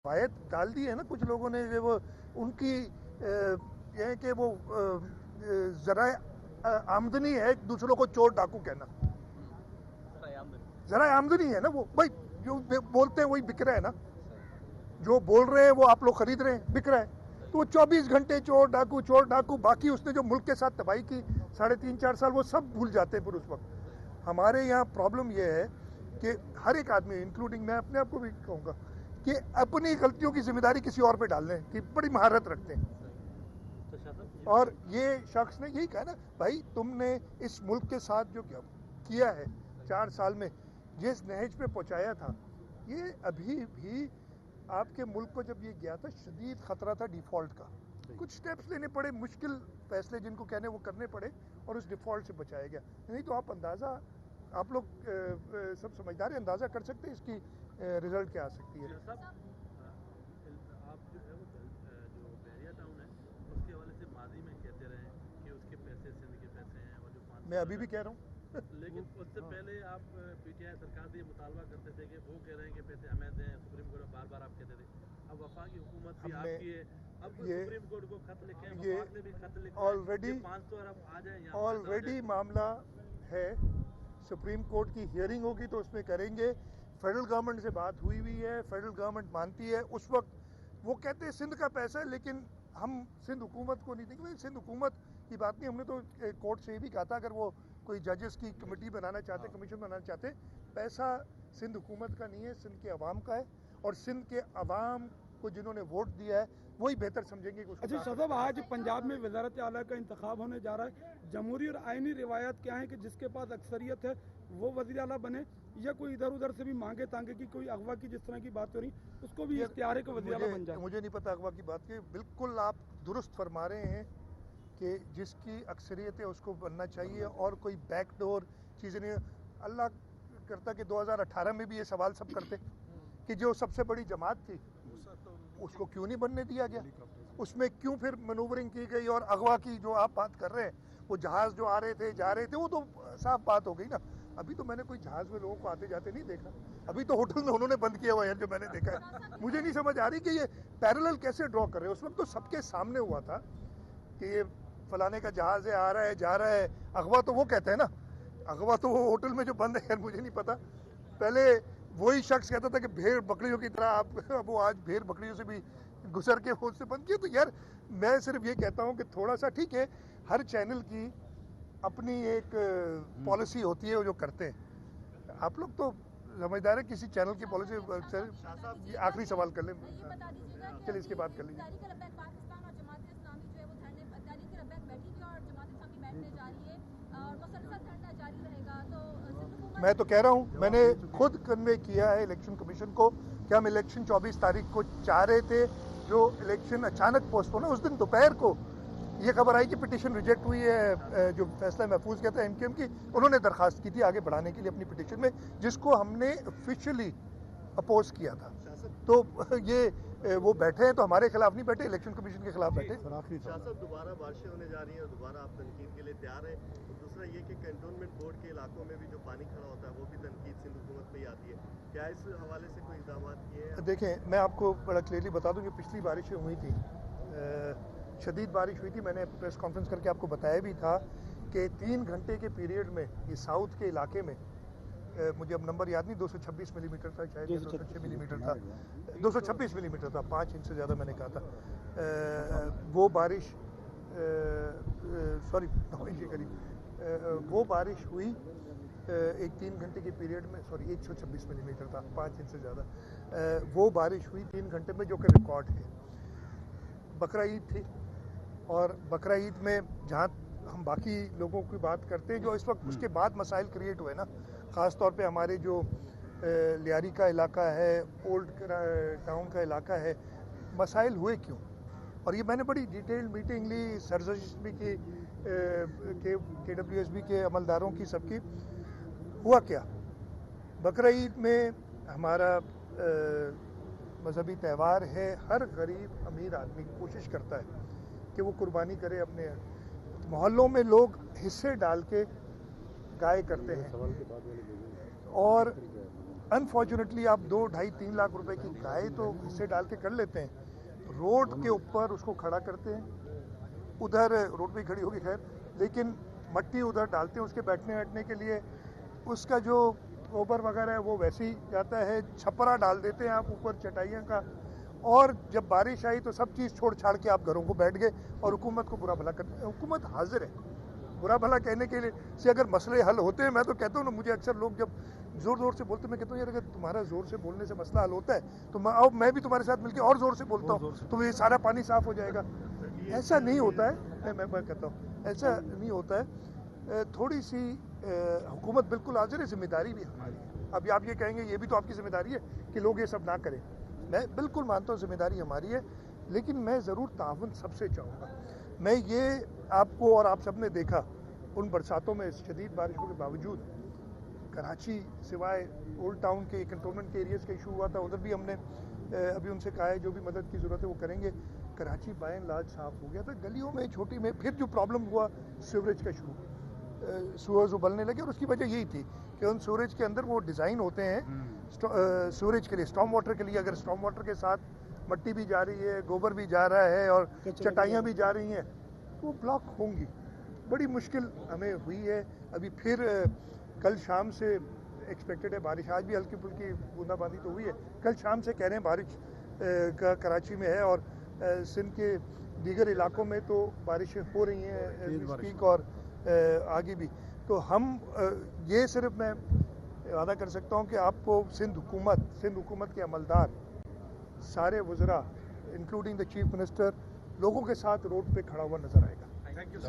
रवायत डाल दी है ना कुछ लोगों ने, वो उनकी ये है कि वो जरा आमदनी है दूसरों को चोर डाकू कहना, जरा आमदनी है ना वो भाई, जो बोलते हैं वही बिक रहा है ना, जो बोल रहे हैं वो आप लोग खरीद रहे हैं, बिक रहा है। तो वो 24 घंटे चोर डाकू, बाकी उसने जो मुल्क के साथ तबाही की 3.5-4 साल, वो सब भूल जाते हैं फिर उस वक्त। हमारे यहाँ प्रॉब्लम ये है कि हर एक आदमी, इंक्लूडिंग मैं अपने आप को भी कहूँगा, कि अपनी गलतियों की जिम्मेदारी किसी और पे डाल दें, कि बड़ी महारत रखते हैं। और ये शख्स ने यही कहा ना भाई, तुमने इस मुल्क के साथ जो किया है 4 साल में, जिस नहज पे पहुंचाया था, ये अभी भी आपके मुल्क को जब ये गया था शदीद खतरा था डिफॉल्ट का, कुछ स्टेप्स लेने पड़े, मुश्किल फैसले जिनको कहने वो करने पड़े, और उस डिफॉल्ट से बचाया गया। नहीं तो आप अंदाज़ा, आप लोग सब समझदार हैं, अंदाज़ा कर सकते हैं इसकी रिजल्ट क्या आ सकती है। आप जो है वो जो बहरिया टाउन है उसके हवाले से माजी में कहते रहे कि उसके पैसे सिंध के पैसे हैं, और जो मैं अभी भी कह रहा हूँ लेकिन उससे पहले आप पीटीआई सरकार से ये मुतालबा करते थे कि वो कह रहे हैं कि पैसे हमें दें, सुप्रीम कोर्ट में बार बार आप कहते थे। अब वफाकी हुकूमत भी आपकी है, अब सुप्रीम कोर्ट को खत लिखे, वफाक ने भी खत लिखा, ऑलरेडी 500 अरब आ जाए, ऑलरेडी मामला है, सुप्रीम कोर्ट की हियरिंग होगी तो उसमें करेंगे। फेडरल गवर्नमेंट से बात हुई है, फेडरल गवर्नमेंट मानती है। उस वक्त वो कहते हैं सिंध का पैसा है, लेकिन हम सिंध हुकूमत को नहीं देंगे। सिंध हुकूमत की बात नहीं, हमने तो कोर्ट से ये भी कहा था अगर वो कोई जजेस की कमेटी बनाना चाहते, कमीशन बनाना चाहते, पैसा सिंध हुकूमत का नहीं है, सिंध के अवाम का है, और सिंध के अवाम को जिन्होंने वोट दिया है वही बेहतर समझेंगे कि उसको। अच्छा साहब, आज पंजाब में वज़ारत आला का इंतखाब होने जा रहा है, जमहूरी और आइनी रिवायत क्या है कि जिसके पास अक्सरियत है वो वज़ीर आला बने, या कोई इधर उधर से भी मांगे तांगे की कोई अगवा की जिस तरह की बात हो रही उसको भी इख्तियार है कि वज़ीर आला बन जाए? मुझे नहीं पता अगवा की बात की, बिल्कुल आप दुरुस्त फरमा रहे हैं कि जिसकी अक्सरियत है उसको बनना चाहिए, और कोई बैकडोर चीज़ें नहीं। अल्लाह करता कि 2018 में भी ये सवाल सब करते कि जो सबसे बड़ी जमात थी उसको क्यों नहीं बनने दिया गया, उसमें क्यों फिर मनूवरिंग की गई, और अगवा की जो आप बात कर रहे हैं, वो जहाज़ जो आ रहे थे जा रहे थे, वो तो साफ बात हो गई ना। अभी तो मैंने कोई जहाज़ में लोगों को आते जाते नहीं देखा, अभी तो होटल में उन्होंने बंद किया हुआ है जो मैंने देखा है। मुझे नहीं समझ आ रही कि ये पैरेलल कैसे ड्रॉ कर रहे हैं। उस वक्त तो सबके सामने हुआ था कि ये फलाने का जहाज़ है, आ रहा है जा रहा है। अगवा तो वो कहते हैं ना, अगवा तो वो होटल में जो बंद है, यार मुझे नहीं पता। पहले वही शख्स कहता था कि भेड़ बकरियों की तरह आप, वो आज भेड़ बकरियों से भी गुजर के वो उससे बंद किया। तो यार मैं सिर्फ ये कहता हूँ कि थोड़ा सा, ठीक है, हर चैनल की अपनी एक पॉलिसी होती है वो जो करते हैं। आप लोग तो समझदार है, किसी चैनल की पॉलिसी। आखिरी सवाल कर लें, चलिए इसके बाद कर लीजिए। मैं तो कह रहा हूँ, मैंने खुद कन्वे किया है इलेक्शन कमीशन को कि हम इलेक्शन 24 तारीख को चाह रहे थे, जो इलेक्शन अचानक पोस्टपोन है। उस दिन दोपहर को ये खबर आई कि पिटीशन रिजेक्ट हुई है, जो फैसला महफूज कहता है एमकेएम की, उन्होंने दरखास्त की थी आगे बढ़ाने के लिए अपनी पिटीशन में, जिसको हमने ऑफिशियली अपोज किया था। तो ये वो बैठे हैं तो हमारे खिलाफ नहीं बैठे, इलेक्शन कमीशन के खिलाफ बैठे। दोबारा बारिशें होने जा रही हैं और दोबारा आप तनकीद के लिए तैयार हैं। दूसरा ये कि कैंटोनमेंट बोर्ड के इलाकों में भी जो पानी खड़ा होता है वो भी तनकीद सिंध हुकूमत पे ही आती है, क्या इस हवाले से कोई इक़दाम किए हैं? देखें, मैं आपको बड़ा क्लियरली बता दूं, जो पिछली बारिशें हुई थी, शदीद बारिश हुई थी, मैंने प्रेस कॉन्फ्रेंस करके आपको बताया भी था कि 3 घंटे के पीरियड में ये साउथ के इलाके में, मुझे अब नंबर याद नहीं, 226 मिलीमीटर था शायद, 206 मिलीमीटर था, 226 मिलीमीटर था, 5 इंच से ज़्यादा मैंने कहा था। वो बारिश, सॉरी 9 इंच के करीब वो बारिश हुई एक 3 घंटे के पीरियड में, सॉरी 126 मिलीमीटर था, 5 इंच से ज़्यादा। वो बारिश हुई 3 घंटे में, जो कि रिकॉर्ड है। बकरा ईद थी, और बकरा ईद में जहाँ हम बाकी लोगों की बात करते हैं, जो इस वक्त उसके बाद मसाइल क्रिएट हुए ना, ख़ास तौर पे हमारे जो लियारी का इलाका है, ओल्ड टाउन का इलाका है, मसाइल हुए क्यों? और ये मैंने बड़ी डिटेल्ड मीटिंग ली, सरजश भी की, KWSB के अमलदारों की, सबकी। हुआ क्या, बकरा ईद में हमारा मजहबी त्यौहार है, हर गरीब अमीर आदमी कोशिश करता है कि वो कुर्बानी करे। अपने मोहल्लों में लोग हिस्से डाल के गाय करते हैं, और अनफॉर्चुनेटली आप 2, 2.5, 3 लाख रुपए की गाय तो हिस्से डाल के कर लेते हैं, रोड के ऊपर उसको खड़ा करते हैं, उधर रोड पे खड़ी होगी खैर, लेकिन मट्टी उधर डालते हैं उसके बैठने बैठने के लिए, उसका जो गोबर वगैरह है वो वैसे ही जाता है, छपरा डाल देते हैं आप ऊपर चटाइयों का, और जब बारिश आई तो सब चीज़ छोड़ छाड़ के आप घरों को बैठ गए और हुकूमत को बुरा भला करते हैं। हुकूमत हाजिर है, बुरा भला कहने के लिए से अगर मसले हल होते हैं, मैं तो कहता हूँ ना, मुझे अक्सर लोग जब ज़ोर ज़ोर से बोलते हैं, मैं कहता हूँ यार अगर तुम्हारा ज़ोर से बोलने से मसला हल होता है तो मैं भी तुम्हारे साथ मिलकर और ज़ोर से बोलता हूँ तो ये सारा पानी साफ़ हो जाएगा। ऐसा नहीं होता है, मैं कहता हूँ ऐसा नहीं होता है। थोड़ी सी हुकूमत बिल्कुल हाजिर है, जिम्मेदारी भी हमारी है। अभी आप ये कहेंगे ये भी तो आपकी जिम्मेदारी है कि लोग ये सब ना करें, मैं बिल्कुल मानता हूँ जिम्मेदारी हमारी है, लेकिन मैं ज़रूर ताउन सबसे चाहूँगा। मैं ये आपको और आप सब ने देखा उन बरसातों में शदीद बारिशों के बावजूद कराची सिवाय ओल्ड टाउन के कंटोनमेंट के एरियाज़ का इशू हुआ था, उधर भी हमने अभी उनसे कहा है जो भी मदद की ज़रूरत है वो करेंगे। कराची बाय एंड लार्ज साफ़ हो गया था, गलियों में छोटी में फिर जो प्रॉब्लम हुआ सीवरेज का शुरू, सूअर्स उबलने लगे, और उसकी वजह यही थी कि उन सूरेज के अंदर वो डिज़ाइन होते हैं सूरेज के लिए, स्टॉर्म वाटर के लिए। अगर स्टॉर्म वाटर के साथ मट्टी भी जा रही है, गोबर भी जा रहा है और चटाइयाँ भी जा रही हैं तो वो ब्लॉक होंगी। बड़ी मुश्किल हमें हुई है। अभी फिर कल शाम से एक्सपेक्टेड है बारिश, आज भी हल्की फुल्की बूंदाबांदी तो हुई है, कल शाम से कह रहे हैं बारिश का कराची में है, और सिंध के दीगर इलाकों में तो बारिशें हो रही हैं स्पीक और आगे भी। तो हम ये सिर्फ मैं वादा कर सकता हूँ कि आपको सिंध हुकूमत के अमलदार, सारे वज़रा इंक्लूडिंग द चीफ मिनिस्टर, लोगों के साथ रोड पे खड़ा हुआ नजर आएगा। Thank you.